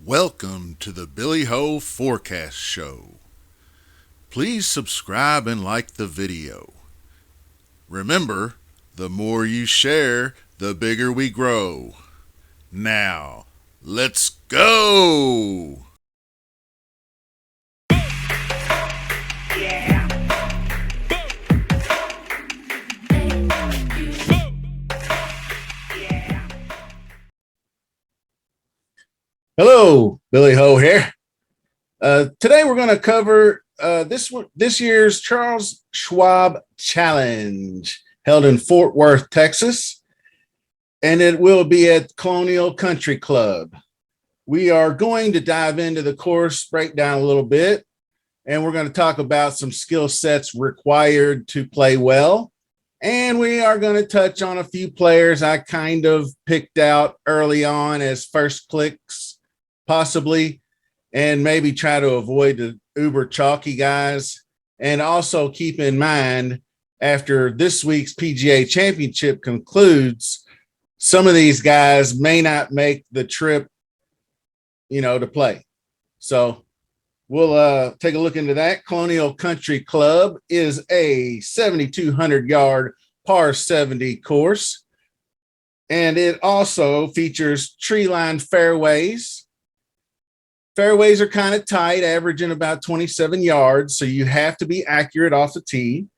Welcome to the Billy Ho Forecast Show. Please subscribe and like the video. Remember, the more you share, the bigger we grow. Now, let's go! Hello, Billy Ho here. Today we're going to cover this year's Charles Schwab Challenge held in Fort Worth, Texas, and it will be at Colonial Country Club. We are going to dive into the course breakdown a little bit, and we're going to talk about some skill sets required to play well. And we are going to touch on a few players I kind of picked out early on as first clicks, possibly, and maybe try to avoid the uber chalky guys. And also keep in mind, after this week's PGA Championship concludes, some of these guys may not make the trip, to play. So we'll take a look into that. Colonial Country Club is a 7,200-yard par 70 course, and it also features tree-lined fairways. Fairways are kind of tight, averaging about 27 yards, so you have to be accurate off the tee.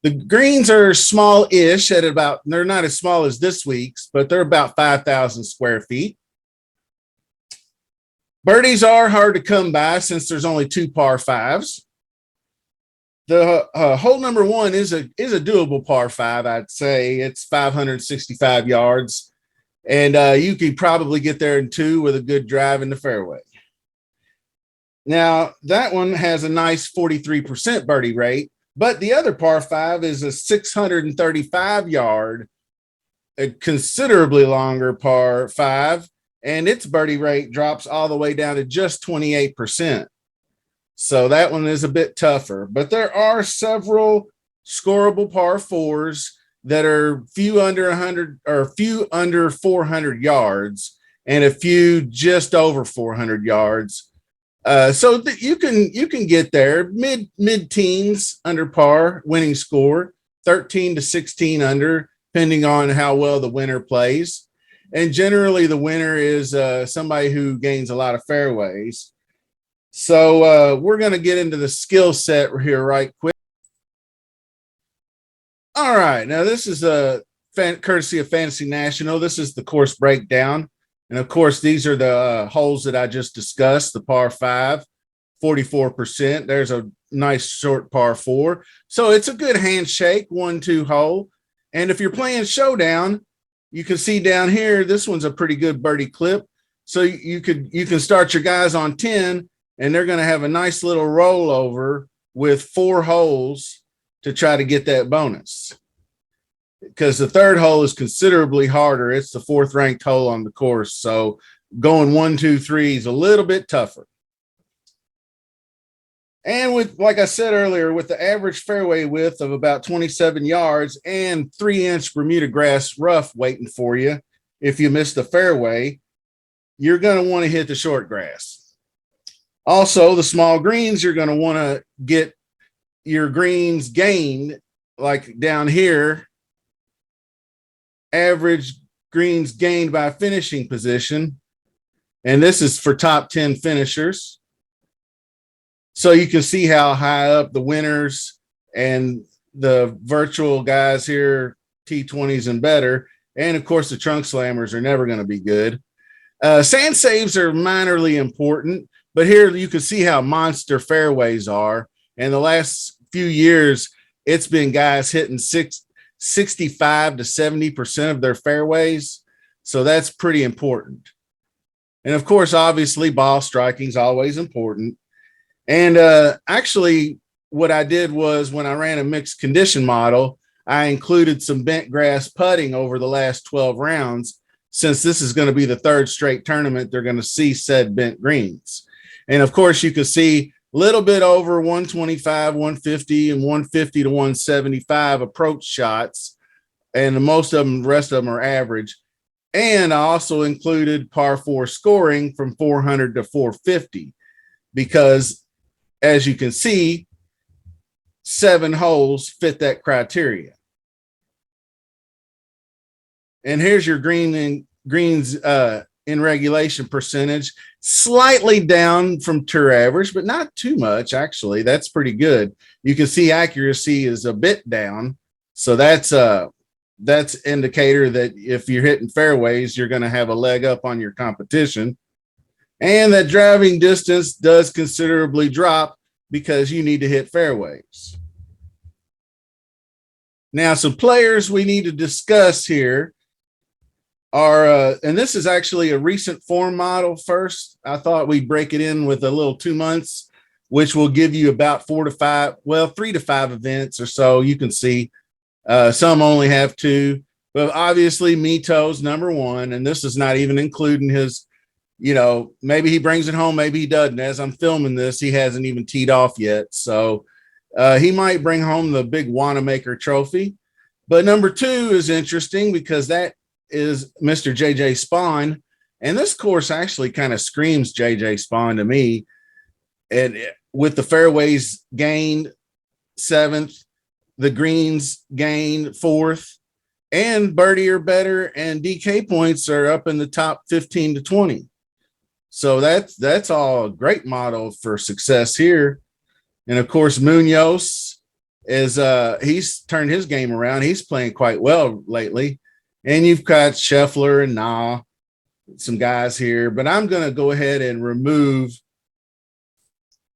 The greens are small-ish they're not as small as this week's, but they're about 5,000 square feet. Birdies are hard to come by since there's only two par fives. The hole number one is a doable par five, I'd say. It's 565 yards, and you could probably get there in two with a good drive in the fairway. Now, that one has a nice 43% birdie rate, but the other par five is a 635-yard, a considerably longer par five, and its birdie rate drops all the way down to just 28%. So that one is a bit tougher, but there are several scoreable par fours that are few under 100 or few under 400 yards and a few just over 400 yards. So that you can get there mid teens under par winning score, 13 to 16 under, depending on how well the winner plays. And generally the winner is somebody who gains a lot of fairways. So we're going to get into the skill set here right quick. All right. Now this is courtesy of Fantasy National. This is the course breakdown. And of course, these are the holes that I just discussed, the par five, 44%. There's a nice short par four. So it's a good handshake, 1-2 hole. And if you're playing Showdown, you can see down here, this one's a pretty good birdie clip. So you can start your guys on 10, and they're going to have a nice little rollover with 4 holes to try to get that bonus. Because the third hole is considerably harder. It's the 4th ranked hole on the course. So going 1, 2, 3 is a little bit tougher. And with, like I said earlier, with the average fairway width of about 27 yards and 3-inch Bermuda grass rough waiting for you, if you miss the fairway, you're going to want to hit the short grass. Also, the small greens, you're going to want to get your greens gained, like down here. Average greens gained by finishing position. And this is for top 10 finishers. So you can see how high up the winners and the virtual guys here, T20s and better. And of course, the trunk slammers are never going to be good. Sand saves are minorly important, but here you can see how monster fairways are. And the last few years, it's been guys hitting 65 to 70% of their fairways. So that's pretty important. And of course, obviously, ball striking is always important. And actually, what I did was when I ran a mixed condition model, I included some bent grass putting over the last 12 rounds, since this is going to be the 3rd straight tournament they're going to see said bent greens. And of course, you can see a little bit over 125, 150, and 150 to 175 approach shots. And the rest of them are average. And I also included par four scoring from 400 to 450 because, as you can see, 7 holes fit that criteria. And here's your greens in regulation percentage, slightly down from tour average, but not too much, actually. That's pretty good. You can see accuracy is a bit down. So that's indicator that if you're hitting fairways, you're going to have a leg up on your competition. And that driving distance does considerably drop because you need to hit fairways. Now, some players we need to discuss here are, and this is actually a recent form model first. I thought we'd break it in with a little 2 months, which will give you about 3 to 5 events or so. You can see some only have 2, but obviously Mito's number 1, and this is not even including his, maybe he brings it home, maybe he doesn't. As I'm filming this, he hasn't even teed off yet. So he might bring home the big Wanamaker trophy. But number 2 is interesting because that is Mr. JJ Spawn. And this course actually kind of screams JJ Spawn to me. And with the fairways gained 7th, the greens gained 4th, and birdie or better and DK points are up in the top 15 to 20. So that's all a great model for success here. And of course, Munoz is he's turned his game around. He's playing quite well lately. And you've got Scheffler and some guys here, but I'm going to go ahead and remove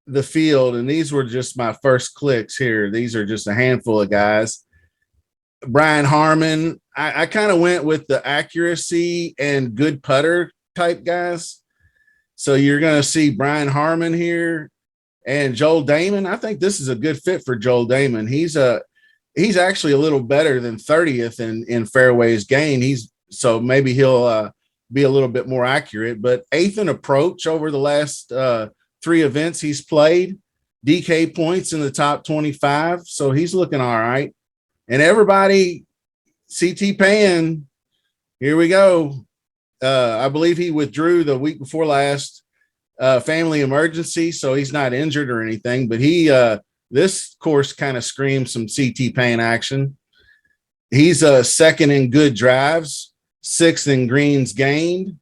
the field. And these were just my first clicks here. These are just a handful of guys. Brian Harman, I kind of went with the accuracy and good putter type guys. So you're going to see Brian Harman here and Joel Damon. I think this is a good fit for Joel Damon. He's actually a little better than 30th in fairways gain. So maybe he'll be a little bit more accurate, but 8th in approach over the last 3 events he's played, DK points in the top 25. So he's looking all right. And everybody, CT Pan, here we go. I believe he withdrew the week before last, family emergency. So he's not injured or anything, but this course kind of screams some CT Pan action. He's 2nd in good drives, 6th in greens gained.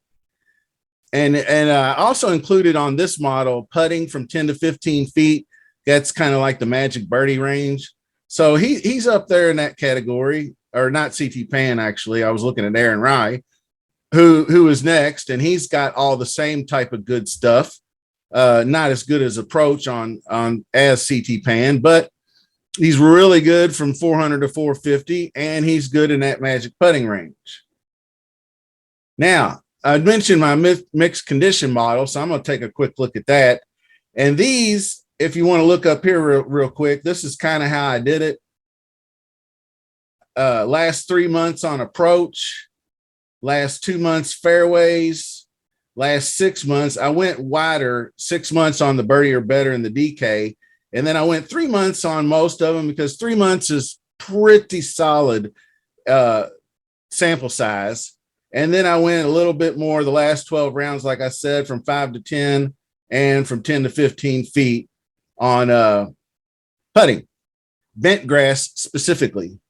And also included on this model, putting from 10 to 15 feet. That's kind of like the magic birdie range. So he's up there in that category, or not CT Pan, actually. I was looking at Aaron Rai, who is next, and he's got all the same type of good stuff. Not as good as approach on as CT Pan, but he's really good from 400 to 450, and he's good in that magic putting range. Now, I mentioned my mixed condition model, so I'm going to take a quick look at that. And these, if you want to look up here real quick, this is kind of how I did it. Last 3 months on approach, last 2 months fairways, last 6 months, I went wider 6 months on the birdie or better in the DK. And then I went 3 months on most of them because 3 months is pretty solid sample size. And then I went a little bit more the last 12 rounds, like I said, from 5 to 10 and from 10 to 15 feet on putting, bent grass specifically.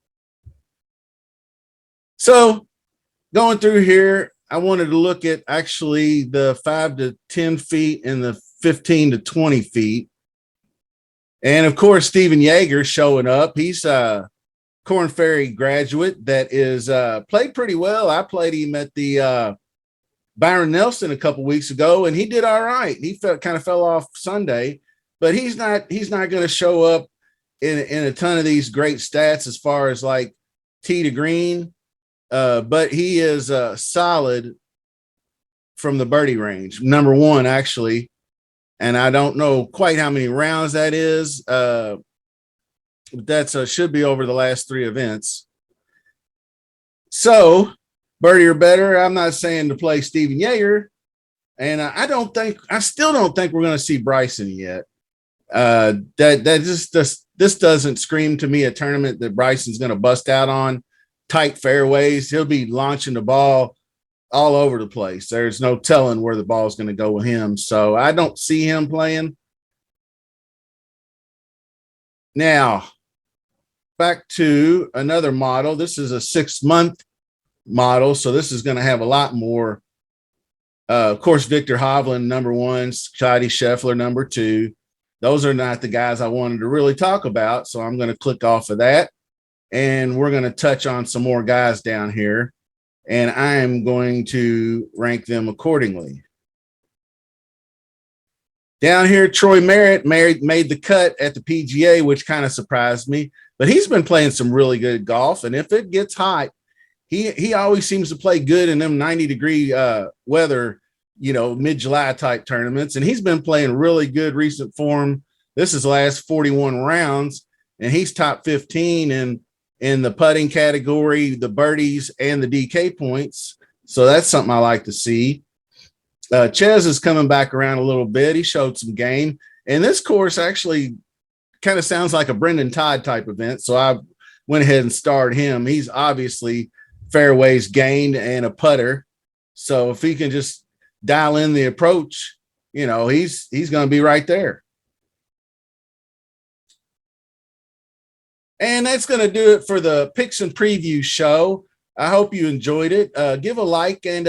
So going through here, I wanted to look at actually the 5 to 10 feet and the 15 to 20 feet. And of course, Steven Yeager showing up. He's a Korn Ferry graduate that is played pretty well. I played him at the Byron Nelson a couple weeks ago, and he did all right. He kind of fell off Sunday, but he's not going to show up in a ton of these great stats as far as like tee to green. But he is solid from the birdie range, number 1 actually. And I don't know quite how many rounds that is. That's should be over the last 3 events. So birdie or better. I'm not saying to play Steven Yeager, and I still don't think we're going to see Bryson yet. This doesn't scream to me a tournament that Bryson's going to bust out on tight fairways. He'll be launching the ball all over the place. There's no telling where the ball is going to go with him. So I don't see him playing. Now, back to another model. This is a 6-month model. So this is going to have a lot more. Of course, Victor Hovland, number one, Scotty Scheffler, number two. Those are not the guys I wanted to really talk about. So I'm going to click off of that. And we're going to touch on some more guys down here. And I am going to rank them accordingly. Down here, Troy Merritt made the cut at the PGA, which kind of surprised me. But he's been playing some really good golf. And if it gets hot, he always seems to play good in them 90-degree weather, mid-July type tournaments. And he's been playing really good recent form. This is the last 41 rounds, and he's top 15 in the putting category, the birdies, and the DK points. So that's something I like to see. Ches is coming back around a little bit. He showed some game. And this course actually kind of sounds like a Brendan Todd type event. So I went ahead and starred him. He's obviously fairways gained and a putter. So if he can just dial in the approach, he's going to be right there. And that's going to do it for the Picks and Preview show. I hope you enjoyed it. Give a like and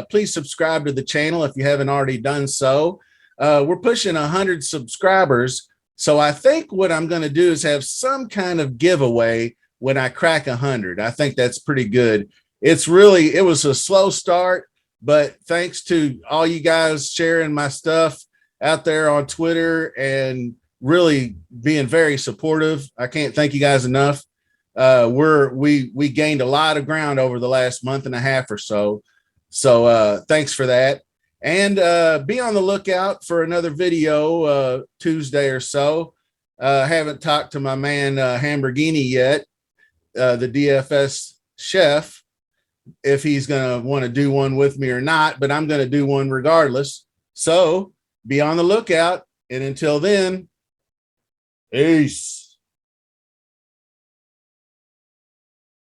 please subscribe to the channel if you haven't already done so. We're pushing 100 subscribers. So I think what I'm going to do is have some kind of giveaway when I crack 100. I think that's pretty good. It was a slow start, but thanks to all you guys sharing my stuff out there on Twitter and really being very supportive. I can't thank you guys enough. We gained a lot of ground over the last month and a half or so. So thanks for that. And be on the lookout for another video Tuesday or so. Haven't talked to my man Hamburgini yet, the DFS chef, if he's going to want to do one with me or not, but I'm going to do one regardless. So be on the lookout. And until then, peace.